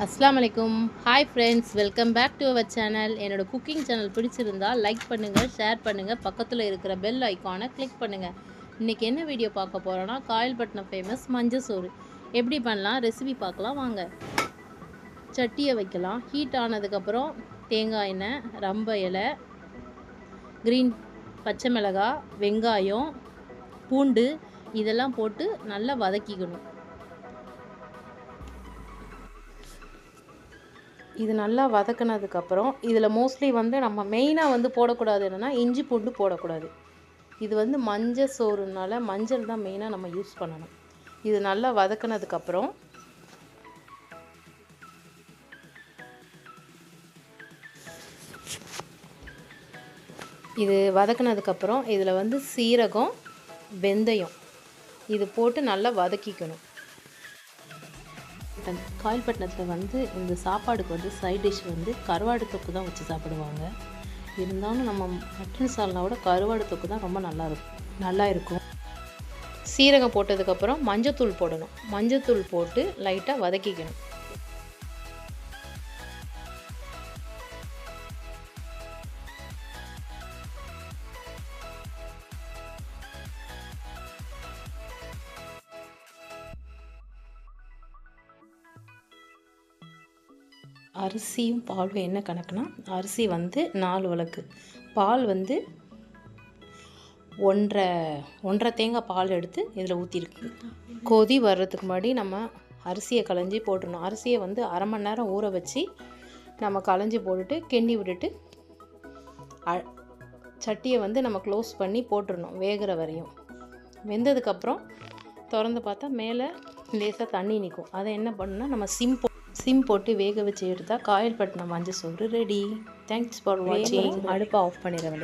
அஸ்ஸலாமு அலைக்கும். Hi friends, welcome back to our channel. என்னோட குக்கிங் சேனல் பிடிச்சிருந்தா லைக் பண்ணுங்கள், ஷேர் பண்ணுங்கள், பக்கத்தில் இருக்கிற பெல் ஐக்கானை கிளிக் பண்ணுங்கள். இன்றைக்கி என்ன வீடியோ பார்க்க போகிறோன்னா, காயல்பட்டினம் ஃபேமஸ் மஞ்சள் சோறு எப்படி பண்ணலாம் ரெசிபி பார்க்கலாம் வாங்க. சட்டியை வைக்கலாம். ஹீட் ஆனதுக்கப்புறம் தேங்காய் எண்ணெய், ரம்ப இலை, க்ரீன் பச்சை மிளகாய், வெங்காயம், பூண்டு இதெல்லாம் போட்டு நல்லா வதக்கிக்கணும். இது நல்லா வதக்கினதுக்கப்புறம் இதில் மோஸ்ட்லி நம்ம மெயினாக போடக்கூடாது என்னென்னா இஞ்சி பூண்டு போடக்கூடாது. இது மஞ்சள் சோறுனால மஞ்சள் தான் மெயினாக நம்ம யூஸ் பண்ணணும். இது நல்லா வதக்கினதுக்கப்புறம் இதில் சீரகம், வெந்தயம் இது போட்டு நல்லா வதக்கிக்கணும். காயல்பட்டினத்தில் இந்த சாப்பாடுக்கு சைட் டிஷ் கருவாடு தொக்கு தான் வச்சு சாப்பிடுவாங்க. இருந்தாலும் நம்ம மட்டன் சால்னாவோட கருவாடு தொக்கு தான் ரொம்ப நல்லா இருக்கும். சீரகம் போட்டதுக்கப்புறம் மஞ்சத்தூள் போடணும். மஞ்சத்தூள் போட்டு லைட்டாக வதக்கிக்கணும். அரிசியும் பாலும் என்ன கணக்குனா, அரிசி 4 விளக்கு, பால் 1.5 தேங்காய் பால் எடுத்து இதில் ஊற்றிருக்கு. கொதி வர்றதுக்கு முன்னாடி நம்ம அரிசியை களைஞ்சி போட்டுடணும். அரிசியை அரை மணி நேரம் ஊற வச்சு நம்ம களைஞ்சி போட்டுட்டு கிண்டி விட்டுட்டு சட்டியை நம்ம க்ளோஸ் பண்ணி போட்டுடணும் வேகிற வரையும். வெந்ததுக்கப்புறம் திறந்து பார்த்தா மேலே லேசாக தண்ணி நிற்கும். அதை என்ன பண்ணணும்னா நம்ம சிம் போட்டு வேக வச்சு எடுத்தால் காயல்பட்டினம் மஞ்சள் சோறு ரெடி. தேங்க்ஸ் ஃபார் வாட்சிங். அடுப்பை ஆஃப் பண்ணிட வேண்டியது.